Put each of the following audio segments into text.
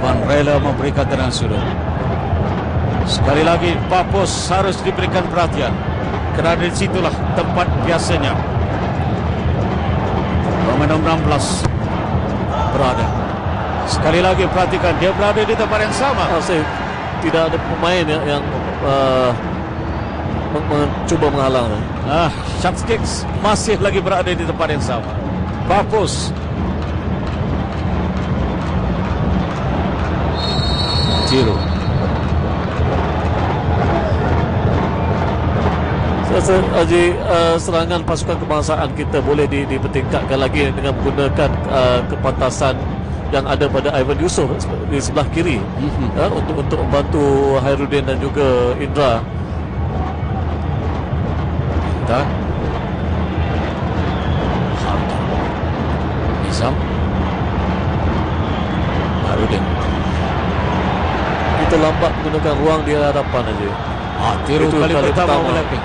Van rela memberikan tendangan sudut. Sekali lagi Papos harus diberikan perhatian, kerana di situlah tempat biasanya pemain nomor 16 berada. Sekali lagi perhatikan, dia berada di tempat yang sama. Tidak ada pemain yang mencoba menghalang. Shatskicks masih lagi berada di tempat yang sama. Papos Tiru. Serangan pasukan kebangsaan kita boleh dipertingkatkan lagi dengan menggunakan kepantasan yang ada pada Ivan Yusof di sebelah kiri, untuk membantu Hairudin dan juga Indra. Nizam, Hairudin. Kita lambat menggunakan ruang di hadapan aja. Tiru kali pertama melemping.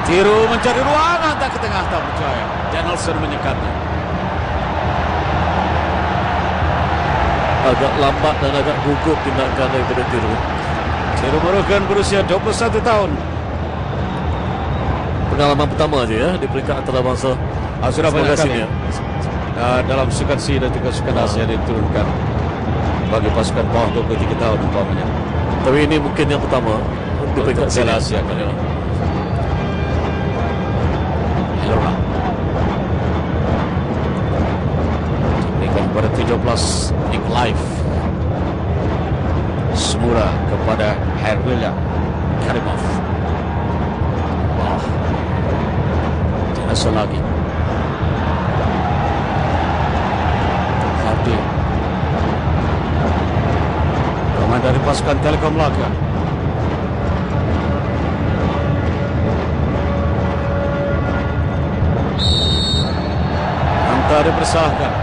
Tiru mencari ruang, hantar ke tengah, tak percaya. Danielson menyekatnya. Agak lambat dan agak gugup tindakan daripada Tiru. Tiru merupakan berusia 21 tahun. Pengalaman pertama aja ya di peringkat antarabangsa. Sudah banyak kali dalam Sukan C dan juga Sukan Asia diturunkan bagi pasukan bawah 23 tahun umpamanya. Tapi ini mungkin yang pertama di peringkat Asia kali ini. Helora diberikan kepada 17 Nick Life. Semula kepada Herwila Karimov. Jenasa lagi Hardi, pemain dari pasukan Telekom Melaka. Hantar dipersalahkan.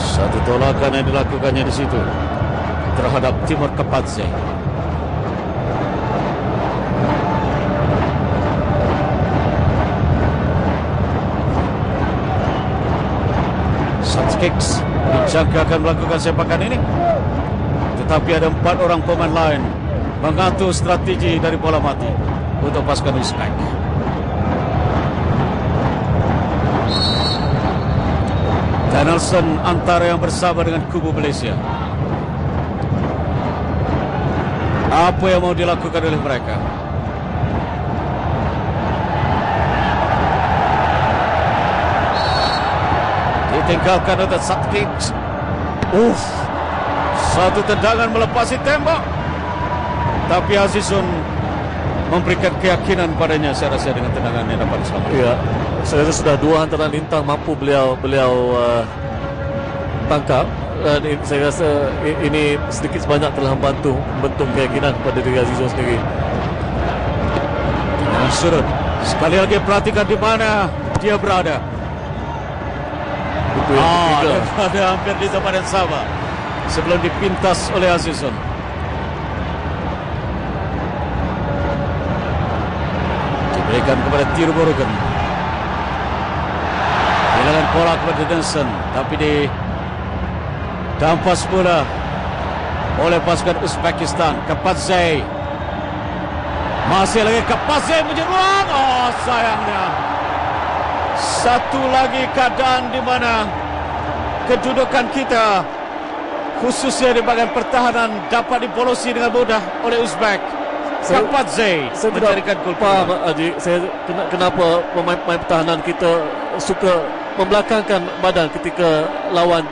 Satu tolakan yang dilakukannya di situ terhadap Timur Kapadze. Shatskicks dijangka akan melakukan sepakan ini, tetapi ada 4 orang pemain lain mengatur strategi dari bola mati untuk pasukan Uzbek. Danielson antara yang bersama dengan kubu Malaysia. Apa yang mau dilakukan oleh mereka? Ditinggalkan oleh Shatskicks. Satu tendangan melepasi tembak, tapi Azizun memberikan keyakinan padanya, saya rasa, dengan tendangan yang dapat selamat. Ya, saya rasa sudah 2 hantaran lintang mampu beliau tangkap, dan saya rasa ini sedikit sebanyak telah membantu membentuk keyakinan pada diri Azizun sendiri. Tendangan sudut. Sekali lagi perhatikan di mana dia berada. Dia berada hampir di tempat yang sama sebelum dipintas oleh Azizun. Diberikan kepada Tiru Borogan. Kehilangan bola kepada Denson, tapi dampas bola oleh pasukan Uzbekistan. Kapadze, masih lagi Kapadze menyerang. Sayangnya satu lagi keadaan di mana kedudukan kita, khususnya di bahagian pertahanan, dapat dibolosi dengan mudah oleh Uzbek. Kapadze mencarikan gol. Kenapa pemain pertahanan kita suka membelakangkan badan ketika lawan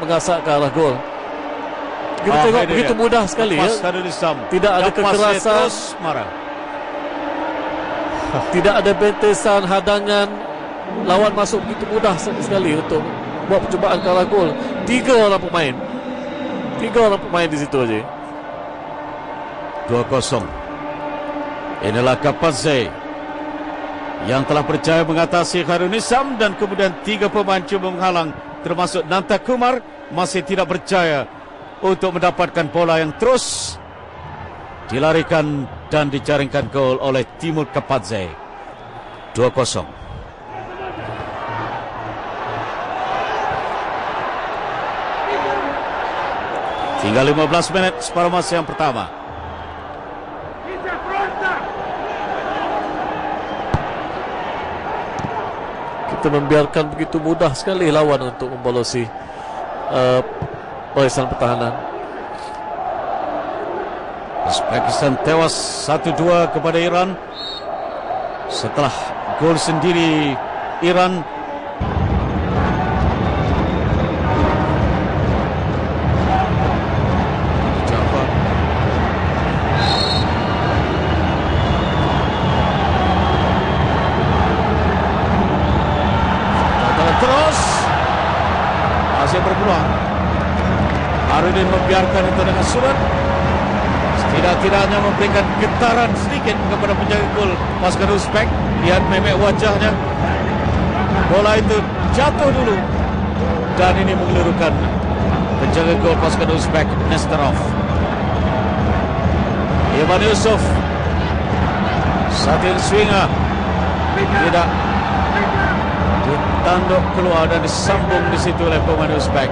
mengasak ke arah gol? Kita tengok begitu mudah sekali ya. Tidak ada kekerasan, tidak ada bentesan, hadangan. Lawan masuk begitu mudah sekali untuk buat percubaan ke arah gol. 3 orang pemain di situ aja. 2-0. Inilah Kapadze yang telah berjaya mengatasi Khairul Nizam, dan kemudian 3 pemain cuba menghalang, termasuk Nanta Kumar, masih tidak berjaya untuk mendapatkan bola yang terus dilarikan dan dijaringkan gol oleh Timur Kapadze. 2-0. Tinggal 15 minit separuh masa yang pertama. Kita membiarkan begitu mudah sekali lawan untuk membolosi barisan pertahanan. Uzbekistan tewas 1-2 kepada Iran setelah gol sendiri Iran. Terus masih berpeluang. Harudin membiarkan itu dengan surat. Tidak-tidaknya memberikan getaran sedikit kepada penjaga gol pasukan Uzbek. Lihat memek wajahnya. Bola itu jatuh dulu dan ini mengelurukan penjaga gol pasukan Uzbek, Nesterov. Ivan Yusuf Satil Swinga tidak ditanduk keluar dan disambung di situ oleh pemain Uzbek,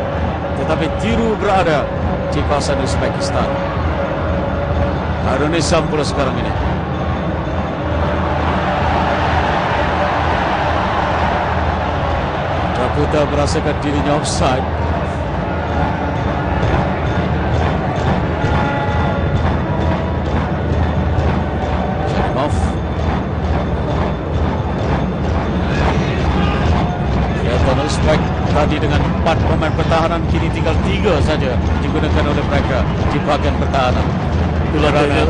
tetapi Tiru berada di kawasan Uzbekistan. Harun Nizam pula sekarang ini. Daputa merasakan dirinya offside. Sharimov. Kelihatan Uzbek tadi dengan 4 pemain pertahanan, kini tinggal 3 saja digunakan oleh mereka di bahagian pertahanan. Itulah dia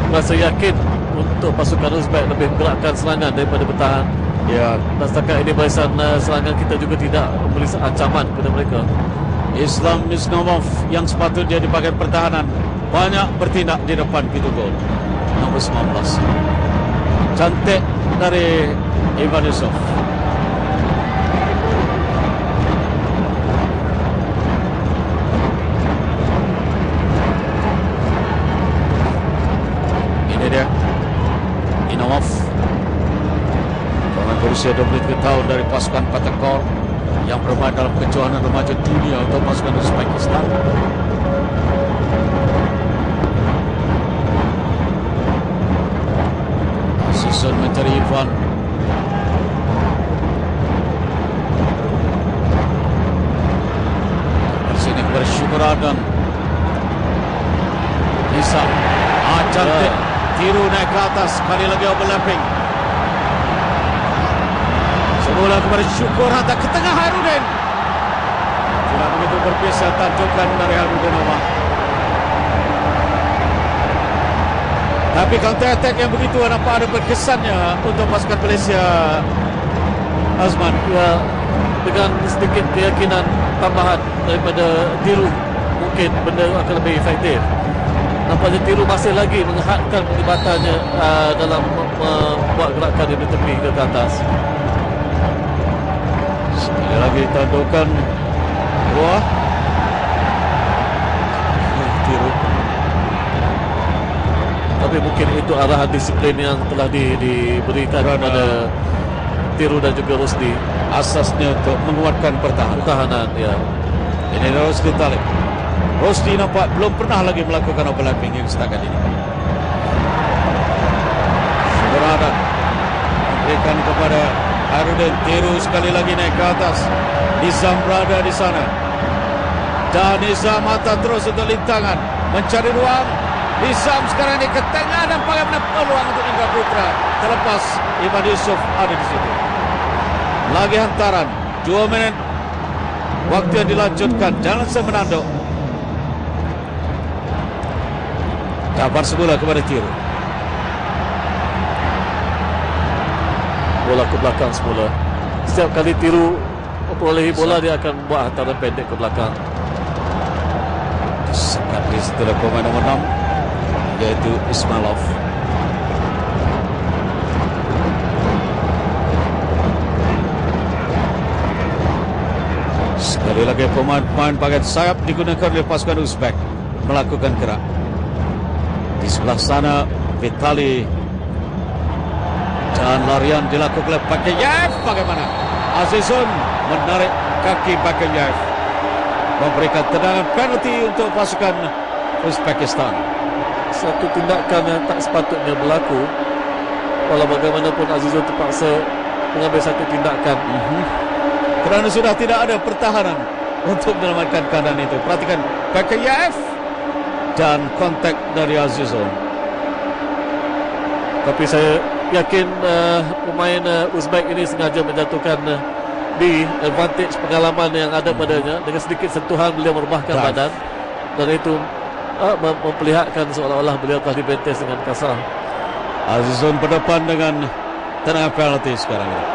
rasa yakin untuk pasukan Uzbek lebih menggerakkan serangan daripada bertahan. Ya, Dan setakat ini barisan serangan kita juga tidak memberi ancaman kepada mereka. Islam Nisnomov yang sepatutnya di bahagian pertahanan banyak bertindak di depan pintu gol. Nomor 19. Cantik dari Ivan Yusuf. Ini dia Inomov, pemain berusia 23 tahun dari pasukan Patakor yang bermain dalam kejuaraan remaja dunia untuk pasukan Uzbekistan. Susun mencari Ivan. Di sini kepada Syukuradan. Bisa. Cantik. Tiru naik ke atas. Sekali lagi overlapping. Semula kepada Syukur, hantar ke tengah Harudin. Tidak begitu berbiasa tandukan dari Harudin Omar. Tapi counter attack yang begitu nampak ada berkesannya untuk pasukan Malaysia. Azman. Ya, dengan sedikit keyakinan tambahan daripada Tiru, mungkin benda akan lebih efektif. Nampaknya Tiru masih lagi menghadkan perlibatannya dalam membuat gerakan di tepi ke atas. Sekali lagi tandukan buah Tiru. Tapi mungkin itu arahan disiplin yang telah diberikan kepada Tiru dan juga Rusdi. Asasnya untuk menguatkan pertahanan. Ya. Ini Rusdi Talib. Rusdi nampak belum pernah lagi melakukan overlapping yang setakat ini. Berada memberikan kepada Harudin. Tiru sekali lagi naik ke atas. Nizam berada di sana. Dan Nizam mata terus untuk lintangan, mencari ruang. Nizam sekarang ini ke tengah dan bagaimana peluang untuk Indra Putra. Terlepas Ivan Yusuf ada di situ. Lagi hantaran. 2 minit waktu yang dilanjutkan. Jangan semenanduk. Kabar semula kepada Tiru. Bola ke belakang semula. Setiap kali Tiru memperolehi bola, dia akan buat hantaran pendek ke belakang. Sekat di setelah pemain nomor 6, yaitu Ismailov. Sekali lagi pemain-pemain bagian sayap digunakan oleh pasukan Uzbek melakukan gerak. Di sebelah sana Vitali dan larian dilakukan oleh Bakayev. Bagaimana Azizun menarik kaki Bakayev. memberikan tendangan penalti untuk pasukan Uzbekistan. Satu tindakan yang tak sepatutnya berlaku. Walau bagaimanapun Azizul terpaksa mengambil satu tindakan. Kerana sudah tidak ada pertahanan untuk menyelamatkan keadaan itu. Perhatikan Bakayev dan kontak dari Azizul. Tapi saya yakin pemain Uzbek ini sengaja menjatuhkan di advantage pengalaman yang ada padanya. Dengan sedikit sentuhan beliau merebahkan badan, dan itu memperlihatkan seolah-olah beliau telah dibentes dengan kasar. Azizul berdepan dengan tendangan penalti sekarang ini.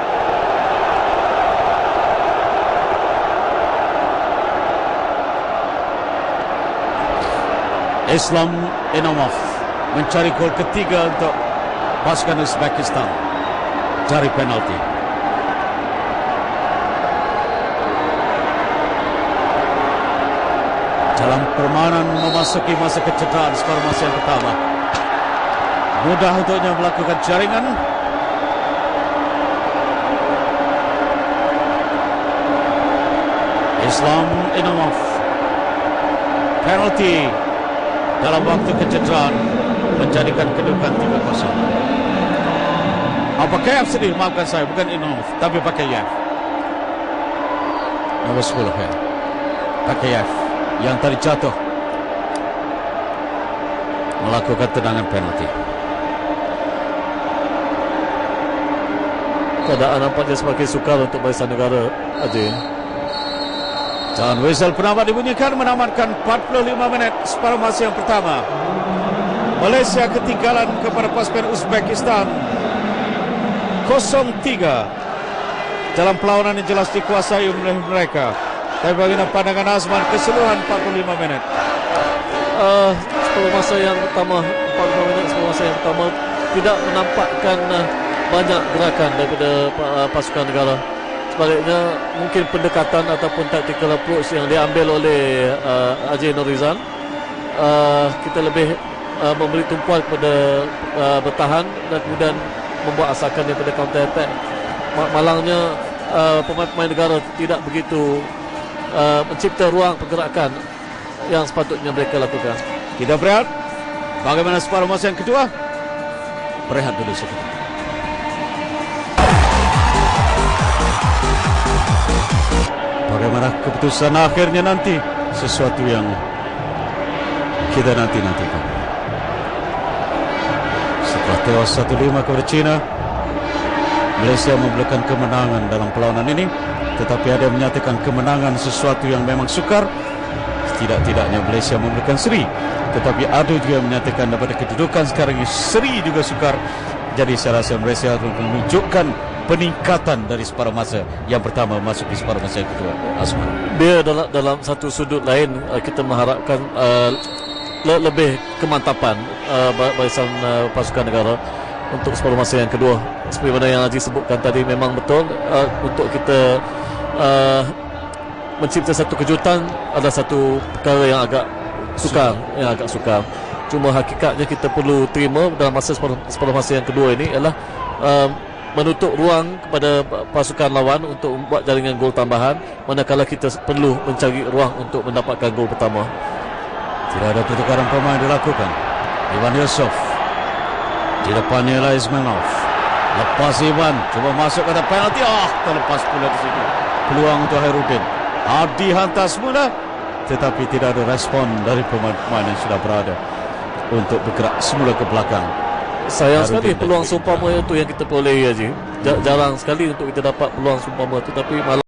Islam Inamov mencari gol ketiga untuk pasukan Uzbekistan dari penalti. Dalam permainan memasuki masa kecederaan separuh masa yang pertama, mudah untuknya melakukan jaringan. Islam Inamov, penalti dalam waktu kecederaan menjadikan kedudukan 3-0. Bakayev sedih, maafkan saya, bukan Inamov tapi Bakayev. Nomor 10 ya. Bakayev yang tadi jatuh melakukan tendangan penalti. Keadaan nampaknya semakin sukar untuk barisan negara, Haji. Dan whistle penambat dibunyikan menamatkan 45 menit separuh masa yang pertama. Malaysia ketinggalan kepada pasukan Uzbekistan 0-3 dalam perlawanan yang jelas dikuasai oleh mereka. Tapi bagaimana pandangan Azman keseluruhan 45 menit? Separuh masa yang pertama, 45 minit separuh masa yang pertama tidak menampakkan banyak gerakan daripada pasukan negara. Sebaliknya mungkin pendekatan ataupun tactical approach yang diambil oleh Haji Norizan, kita lebih memberi tumpuan kepada bertahan dan kemudian membuat asakan daripada counter attack. Malangnya pemain-pemain negara tidak begitu mencipta ruang pergerakan yang sepatutnya mereka lakukan. Kita berehat. Bagaimana separuh masa yang kedua? Berehat dulu sebentar. Bagaimana keputusan akhirnya nanti? Sesuatu yang kita nanti-nantikan. Setelah tewas 1-5 kepada China, Malaysia memberikan kemenangan dalam perlawanan ini. Tetapi ada yang menyatakan kemenangan sesuatu yang memang sukar. Tidak-tidaknya Malaysia memberikan seri. Tetapi ada juga yang menyatakan daripada kedudukan sekarang ini seri juga sukar. Jadi saya rasa Malaysia menunjukkan peningkatan dari separuh masa yang pertama masuk di separuh masa yang kedua. Azman, dia dalam satu sudut lain kita mengharapkan lebih kemantapan barisan pasukan negara untuk separuh masa yang kedua. Seperti mana yang Haji sebutkan tadi, memang betul untuk kita mencipta satu kejutan adalah satu perkara yang agak sukar. Cuma hakikatnya kita perlu terima dalam masa separuh masa yang kedua ini ialah menutup ruang kepada pasukan lawan untuk membuat jaringan gol tambahan, manakala kita perlu mencari ruang untuk mendapatkan gol pertama. Tidak ada pertukaran pemain dilakukan. Ivan Yusuf di depannya ialah Ismailov. Lepas Ivan cuba masuk ke penalti, terlepas pula di situ peluang untuk Hairudin. Dihantar semula, tetapi tidak ada respon dari pemain-pemain yang sudah berada untuk bergerak semula ke belakang. Sayang sekali peluang seumpama itu yang kita perolehi, Haji. Jarang sekali untuk kita dapat peluang seumpama itu, tapi malah